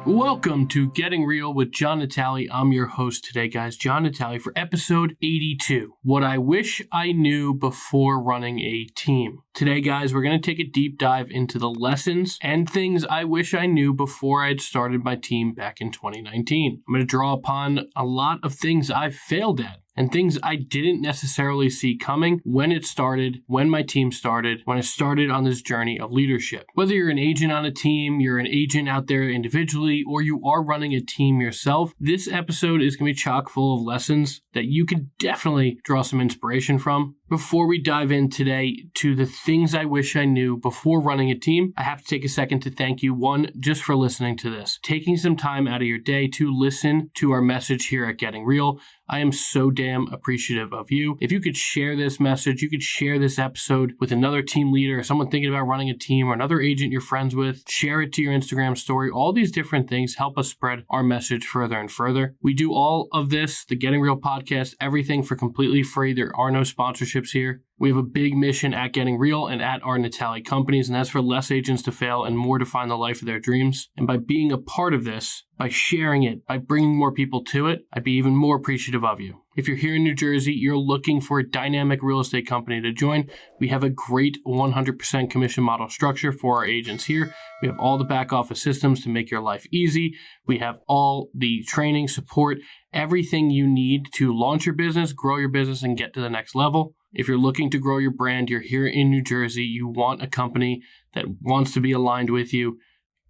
Welcome to Getting Real with John Natale. I'm your host today, guys. John Natale for episode 82. What I wish I knew before running a team. Today, guys, we're going to take a deep dive into the lessons and things I wish I knew before I had started my team back in 2019. I'm going to draw upon a lot of things I've failed at and things I didn't necessarily see coming when it started, when my team started, when I started on this journey of leadership. Whether you're an agent on a team, you're an agent out there individually, or you are running a team yourself, this episode is going to be chock full of lessons that you can definitely draw some inspiration from. Before we dive in today to the things I wish I knew before running a team, I have to take a second to thank you, one, just for listening to this. Taking some time out of your day to listen to our message here at Getting Real. I am so damn appreciative of you. If you could share this message, you could share this episode with another team leader, or someone thinking about running a team, or another agent you're friends with, share it to your Instagram story. All these different things help us spread our message further and further. We do all of this, the Getting Real podcast, everything for completely free. There are no sponsorships here. We have a big mission at Getting Real and at our Natale companies, and that's for less agents to fail and more to find the life of their dreams. And by being a part of this, by sharing it, by bringing more people to it, I'd be even more appreciative of you. If you're here in New Jersey, you're looking for a dynamic real estate company to join, we have a great 100% commission model structure for our agents here. We have all the back office systems to make your life easy. We have all the training, support, everything you need to launch your business, grow your business, and get to the next level. If you're looking to grow your brand, you're here in New Jersey, you want a company that wants to be aligned with you,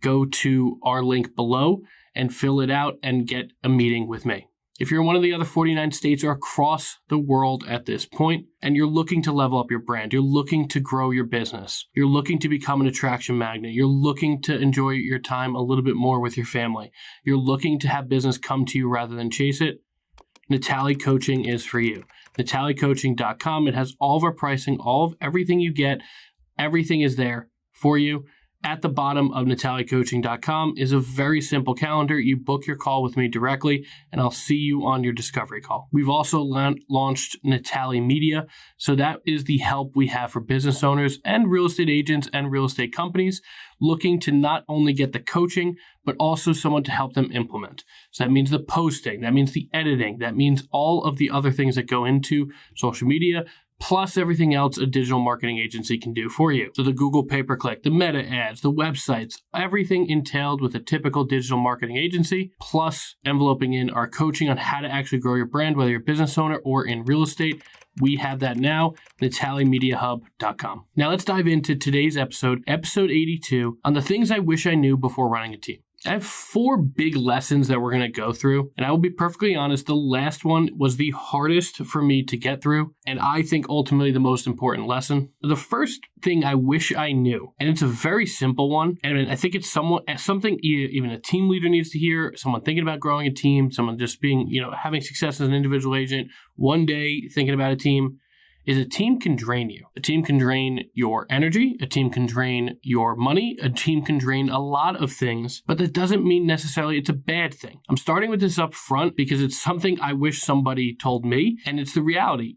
go to our link below and fill it out and get a meeting with me. If you're in one of the other 49 states or across the world at this point, and you're looking to level up your brand, you're looking to grow your business, you're looking to become an attraction magnet, you're looking to enjoy your time a little bit more with your family, you're looking to have business come to you rather than chase it, Natale Coaching is for you. NataleCoaching.com. It has all of our pricing, all of everything you get. Everything is there for you. At the bottom of NataleCoaching.com is a very simple calendar. You book your call with me directly, and I'll see you on your discovery call. We've also launched Natale Media, so that is the help we have for business owners and real estate agents and real estate companies looking to not only get the coaching, but also someone to help them implement. So that means the posting, that means the editing, that means all of the other things that go into social media, plus everything else a digital marketing agency can do for you. So the Google pay-per-click, the meta ads, the websites, everything entailed with a typical digital marketing agency, plus enveloping in our coaching on how to actually grow your brand, whether you're a business owner or in real estate. We have that now, NataleMediaHub.com. Now let's dive into today's episode 82, on the things I wish I knew before running a team. I have 4 big lessons that we're going to go through, and I will be perfectly honest, the last one was the hardest for me to get through, and I think ultimately the most important lesson. The first thing I wish I knew, and it's a very simple one, and I think it's something even a team leader needs to hear, someone thinking about growing a team, someone just being, having success as an individual agent, one day thinking about a team, is a team can drain you. A team can drain your energy, a team can drain your money, a team can drain a lot of things, but that doesn't mean necessarily it's a bad thing. I'm starting with this up front because it's something I wish somebody told me, and it's the reality.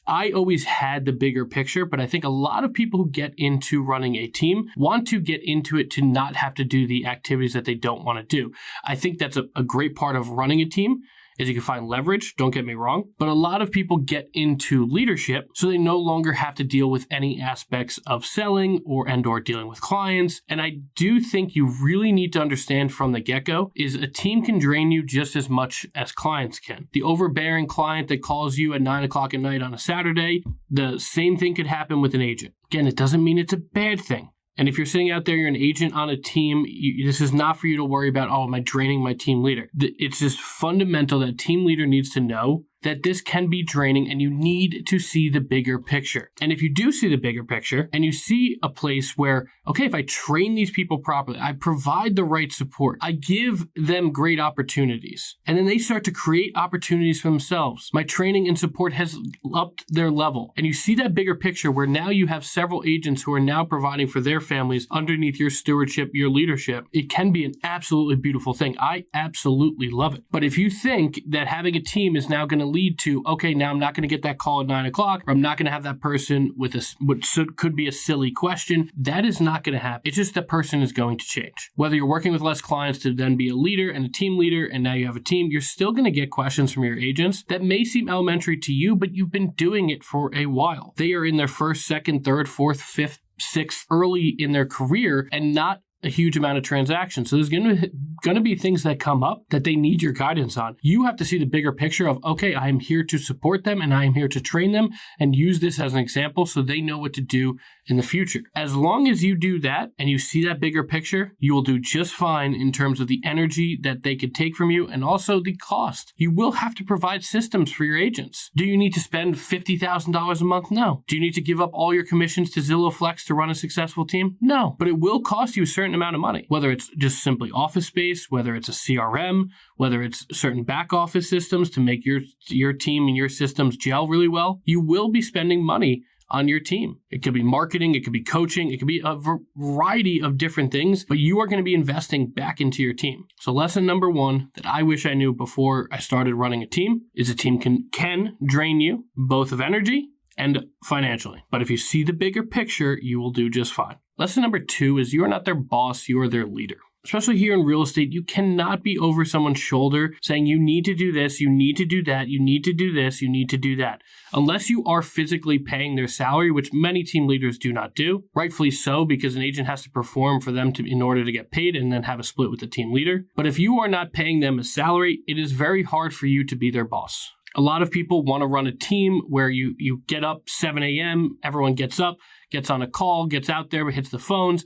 I always had the bigger picture, but I think a lot of people who get into running a team want to get into it to not have to do the activities that they don't want to do. I think that's a great part of running a team, is you can find leverage, don't get me wrong, but a lot of people get into leadership so they no longer have to deal with any aspects of selling or dealing with clients. And I do think you really need to understand from the get-go is a team can drain you just as much as clients can. The overbearing client that calls you at 9 o'clock at night on a Saturday, the same thing could happen with an agent. Again, it doesn't mean it's a bad thing. And if you're sitting out there, you're an agent on a team, this is not for you to worry about, am I draining my team leader? It's just fundamental that a team leader needs to know that this can be draining and you need to see the bigger picture. And if you do see the bigger picture and you see a place where, okay, if I train these people properly, I provide the right support, I give them great opportunities, and then they start to create opportunities for themselves. My training and support has upped their level. And you see that bigger picture where now you have several agents who are now providing for their families underneath your stewardship, your leadership. It can be an absolutely beautiful thing. I absolutely love it. But if you think that having a team is now going to lead to, okay, now I'm not going to get that call at 9 o'clock, or I'm not going to have that person with what could be a silly question. That is not going to happen. It's just that person is going to change. Whether you're working with less clients to then be a leader and a team leader, and now you have a team, you're still going to get questions from your agents that may seem elementary to you, but you've been doing it for a while. They are in their first, second, third, fourth, fifth, sixth, early in their career, and not a huge amount of transactions. So there's going to be things that come up that they need your guidance on. You have to see the bigger picture of, okay, I am here to support them and I am here to train them and use this as an example so they know what to do in the future. As long as you do that and you see that bigger picture, you will do just fine in terms of the energy that they could take from you and also the cost. You will have to provide systems for your agents. Do you need to spend $50,000 a month? No. Do you need to give up all your commissions to Zillow Flex to run a successful team? No. But it will cost you a certain amount of money, whether it's just simply office space, whether it's a CRM, whether it's certain back office systems to make your team and your systems gel really well. You will be spending money on your team. It could be marketing, it could be coaching, it could be a variety of different things, but you are going to be investing back into your team. So lesson number one that I wish I knew before I started running a team is a team can drain you both of energy and financially. But if you see the bigger picture, you will do just fine. Lesson number two is you are not their boss, you are their leader. Especially here in real estate, you cannot be over someone's shoulder saying you need to do this, you need to do that, you need to do this, you need to do that. Unless you are physically paying their salary, which many team leaders do not do, rightfully so, because an agent has to perform for them in order to get paid and then have a split with the team leader. But if you are not paying them a salary, it is very hard for you to be their boss. A lot of people want to run a team where you get up 7 a.m., everyone gets up, gets on a call, gets out there, hits the phones.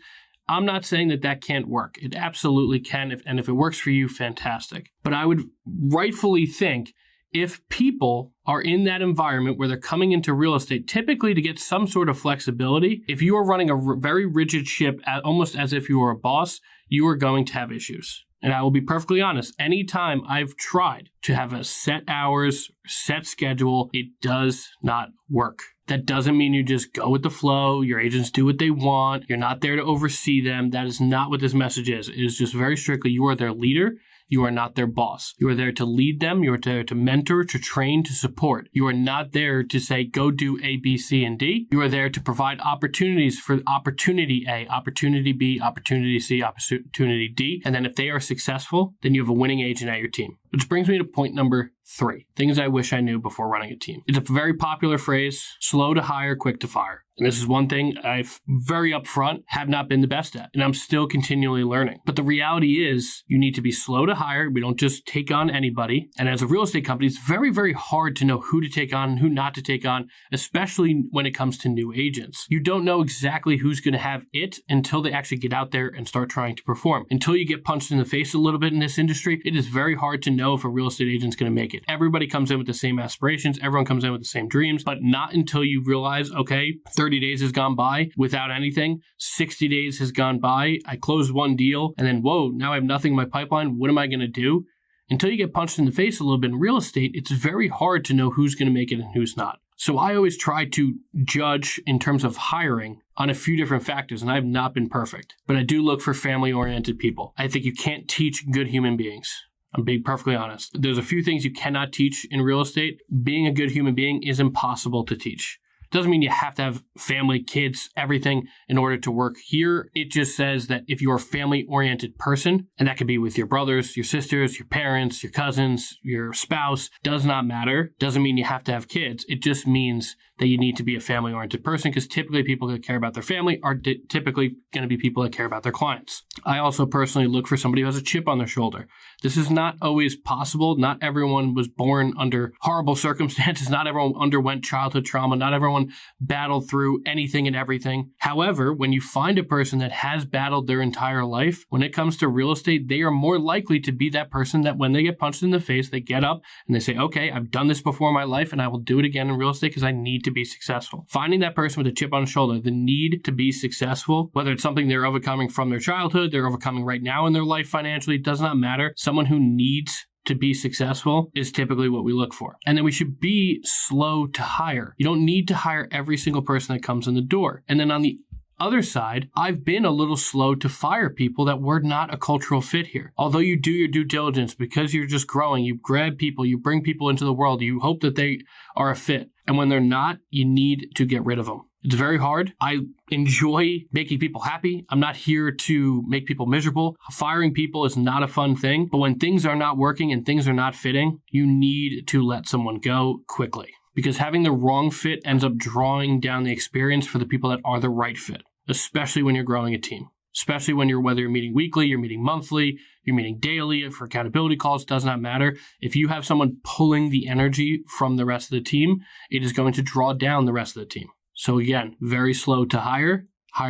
I'm not saying that can't work. It absolutely can. And if it works for you, fantastic. But I would rightfully think if people are in that environment where they're coming into real estate, typically to get some sort of flexibility, if you are running a very rigid ship, almost as if you were a boss, you are going to have issues. And I will be perfectly honest, anytime I've tried to have a set hours, set schedule, it does not work. That doesn't mean you just go with the flow. Your agents do what they want. You're not there to oversee them. That is not what this message is. It is just very strictly, you are their leader. You are not their boss. You are there to lead them. You are there to mentor, to train, to support. You are not there to say, go do A, B, C, and D. You are there to provide opportunities for opportunity A, opportunity B, opportunity C, opportunity D. And then if they are successful, then you have a winning agent at your team. Which brings me to point number 3, things I wish I knew before running a team. It's a very popular phrase, slow to hire, quick to fire. And this is one thing I've very upfront have not been the best at, and I'm still continually learning. But the reality is you need to be slow to hire. We don't just take on anybody. And as a real estate company, it's very, very hard to know who to take on and who not to take on, especially when it comes to new agents. You don't know exactly who's going to have it until they actually get out there and start trying to perform. Until you get punched in the face a little bit in this industry, it is very hard to know if a real estate agent's going to make it. Everybody comes in with the same aspirations. Everyone comes in with the same dreams, but not until you realize, okay, 30 days has gone by without anything. 60 days has gone by. I closed one deal and then, whoa, now I have nothing in my pipeline. What am I going to do? Until you get punched in the face a little bit in real estate, it's very hard to know who's going to make it and who's not. So I always try to judge in terms of hiring on a few different factors, and I have not been perfect, but I do look for family-oriented people. I think you can't teach good human beings. I'm being perfectly honest. There's a few things you cannot teach in real estate. Being a good human being is impossible to teach. Doesn't mean you have to have family, kids, everything in order to work here. It just says that if you're a family-oriented person, and that could be with your brothers, your sisters, your parents, your cousins, your spouse, does not matter. Doesn't mean you have to have kids. It just means that you need to be a family-oriented person, because typically people that care about their family are typically going to be people that care about their clients. I also personally look for somebody who has a chip on their shoulder. This is not always possible. Not everyone was born under horrible circumstances. Not everyone underwent childhood trauma. Not everyone battled through anything and everything. However, when you find a person that has battled their entire life, when it comes to real estate, they are more likely to be that person that when they get punched in the face, they get up and they say, okay, I've done this before in my life and I will do it again in real estate because I need to be successful. Finding that person with a chip on the shoulder, the need to be successful, whether it's something they're overcoming from their childhood, they're overcoming right now in their life financially, it does not matter. Someone who needs to be successful is typically what we look for. And then we should be slow to hire. You don't need to hire every single person that comes in the door. And then on the other side, I've been a little slow to fire people that were not a cultural fit here. Although you do your due diligence because you're just growing, you grab people, you bring people into the world, you hope that they are a fit. And when they're not, you need to get rid of them. It's very hard. I enjoy making people happy. I'm not here to make people miserable. Firing people is not a fun thing. But when things are not working and things are not fitting, you need to let someone go quickly. Because having the wrong fit ends up drawing down the experience for the people that are the right fit, especially when you're growing a team. Especially when whether you're meeting weekly, you're meeting monthly, you're meeting daily for accountability calls, does not matter. If you have someone pulling the energy from the rest of the team, it is going to draw down the rest of the team. So again, very slow to hire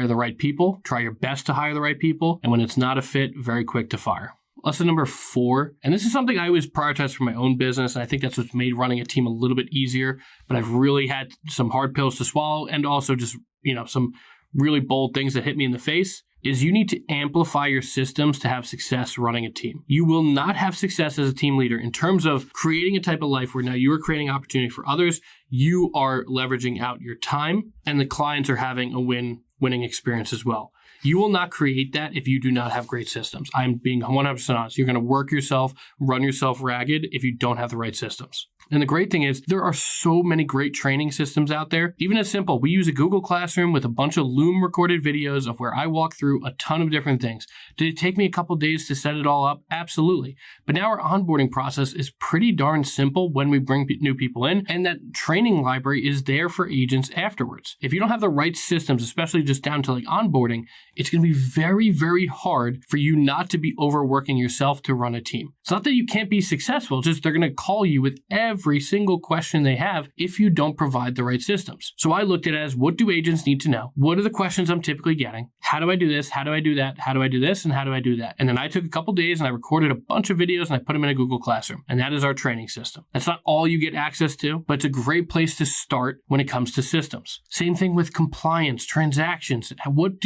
the right people, try your best to hire the right people, and when it's not a fit, very quick to fire. Lesson number 4, and this is something I always prioritize for my own business, and I think that's what's made running a team a little bit easier, but I've really had some hard pills to swallow and also just, some really bold things that hit me in the face, is you need to amplify your systems to have success running a team. You will not have success as a team leader in terms of creating a type of life where now you are creating opportunity for others, you are leveraging out your time, and the clients are having a winning experience as well. You will not create that if you do not have great systems. I'm being 100% honest. You're going to work yourself, run yourself ragged if you don't have the right systems. And the great thing is there are so many great training systems out there. Even as simple, we use a Google Classroom with a bunch of Loom recorded videos of where I walk through a ton of different things. Did it take me a couple days to set it all up? Absolutely. But now our onboarding process is pretty darn simple when we bring new people in, and that training library is there for agents afterwards. If you don't have the right systems, especially just down to like onboarding, it's going to be very, very hard for you not to be overworking yourself to run a team. It's not that you can't be successful, just they're going to call you with every single question they have if you don't provide the right systems. So I looked at it as, what do agents need to know? What are the questions I'm typically getting? How do I do this? How do I do that? How do I do this? And how do I do that? And then I took a couple days and I recorded a bunch of videos and I put them in a Google Classroom. And that is our training system. That's not all you get access to, but it's a great place to start when it comes to systems. Same thing with compliance, transactions. What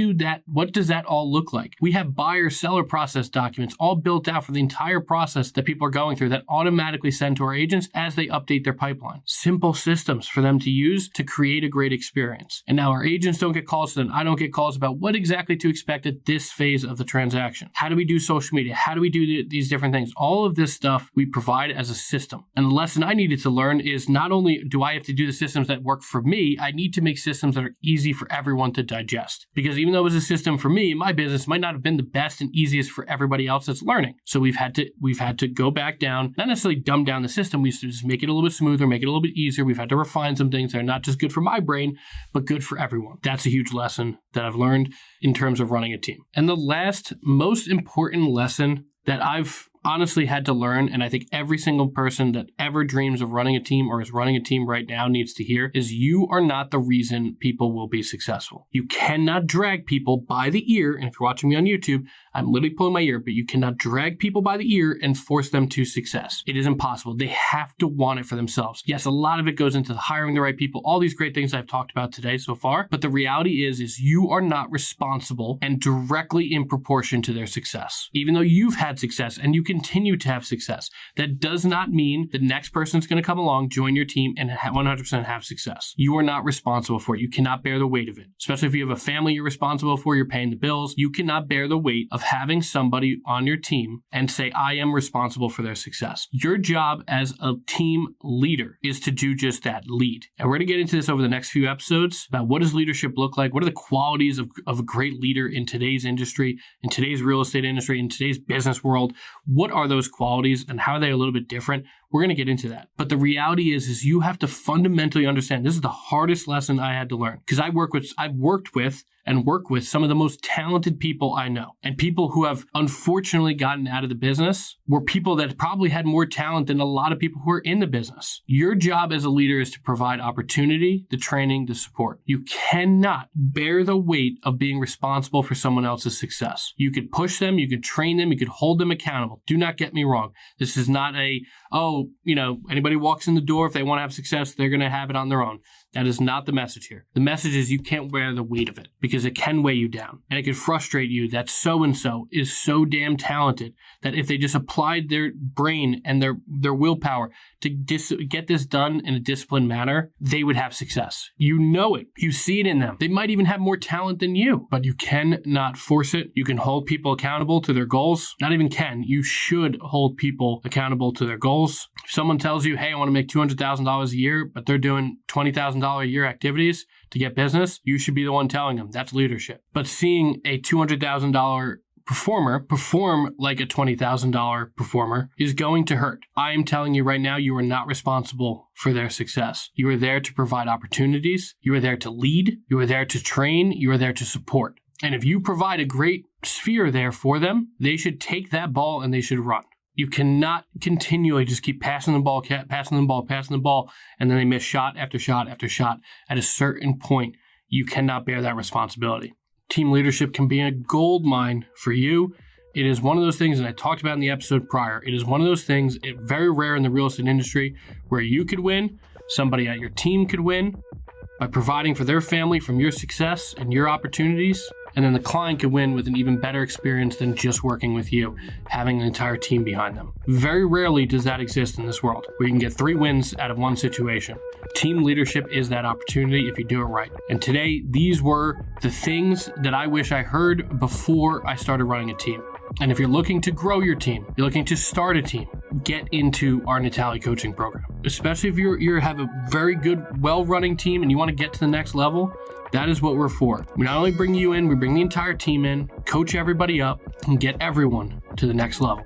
does that all look like? We have buyer-seller process documents all built out for the entire process that people are going through that automatically send to our agents as they update their pipeline. Simple systems for them to use to create a great experience. And now our agents don't get calls, so then I don't get calls about what exactly to expect at this phase of the transaction. How do we do social media? How do we do these different things? All of this stuff we provide as a system. And the lesson I needed to learn is not only do I have to do the systems that work for me, I need to make systems that are easy for everyone to digest. Because even though it was a system for me, my business might not have been the best and easiest for everybody else that's learning. So we've had to go back down, not necessarily dumb down the system. We used to just make it a little bit smoother, make it a little bit easier. We've had to refine some things that are not just good for my brain, but good for everyone. That's a huge lesson that I've learned in terms of running a team. And the last most important lesson that I've honestly had to learn, and I think every single person that ever dreams of running a team or is running a team right now needs to hear, is you are not the reason people will be successful. You cannot drag people by the ear, and if you're watching me on YouTube, I'm literally pulling my ear, but you cannot drag people by the ear and force them to success. It is impossible. They have to want it for themselves. Yes, a lot of it goes into hiring the right people, all these great things I've talked about today so far, but the reality is you are not responsible and directly in proportion to their success. Even though you've had success and you continue to have success, that does not mean the next person's going to come along, join your team, and 100% have success. You are not responsible for it. You cannot bear the weight of it. Especially if you have a family you're responsible for, you're paying the bills. You cannot bear the weight of having somebody on your team and say, I am responsible for their success. Your job as a team leader is to do just that, lead. And we're going to get into this over the next few episodes about what does leadership look like? What are the qualities of a great leader in today's industry, in today's real estate industry, in today's business world? What are those qualities and how are they a little bit different? We're going to get into that. But the reality is you have to fundamentally understand, this is the hardest lesson I had to learn, because I've worked with some of the most talented people I know. And people who have unfortunately gotten out of the business were people that probably had more talent than a lot of people who are in the business. Your job as a leader is to provide opportunity, the training, the support. You cannot bear the weight of being responsible for someone else's success. You could push them, you could train them, you could hold them accountable. Do not get me wrong. This is not anybody walks in the door, if they want to have success, they're going to have it on their own. That is not the message here. The message is you can't bear the weight of it because it can weigh you down. And it can frustrate you that so-and-so is so damn talented that if they just applied their brain and their willpower to get this done in a disciplined manner, they would have success. You know it. You see it in them. They might even have more talent than you, but you cannot force it. You can hold people accountable to their goals. Not even can. You should hold people accountable to their goals. If someone tells you, hey, I want to make $200,000 a year, but they're doing $20,000 a year activities to get business, you should be the one telling them. That's leadership. But seeing a $200,000 performer perform like a $20,000 performer is going to hurt. I am telling you right now, you are not responsible for their success. You are there to provide opportunities. You are there to lead. You are there to train. You are there to support. And if you provide a great sphere there for them, they should take that ball and they should run. You cannot continually just keep passing the ball, and then they miss shot after shot after shot. At a certain point, you cannot bear that responsibility. Team leadership can be a gold mine for you. It is one of those things, and I talked about in the episode prior, it is one of those things, very rare in the real estate industry, where you could win, somebody at your team could win, by providing for their family from your success and your opportunities. And then the client could win with an even better experience than just working with you, having an entire team behind them. Very rarely does that exist in this world, where you can get 3 wins out of one situation. Team leadership is that opportunity if you do it right. And today, these were the things that I wish I heard before I started running a team. And if you're looking to grow your team, you're looking to start a team, get into our Natale coaching program. Especially if you have a very good, well-running team and you want to get to the next level, that is what we're for. We not only bring you in, we bring the entire team in, coach everybody up, and get everyone to the next level.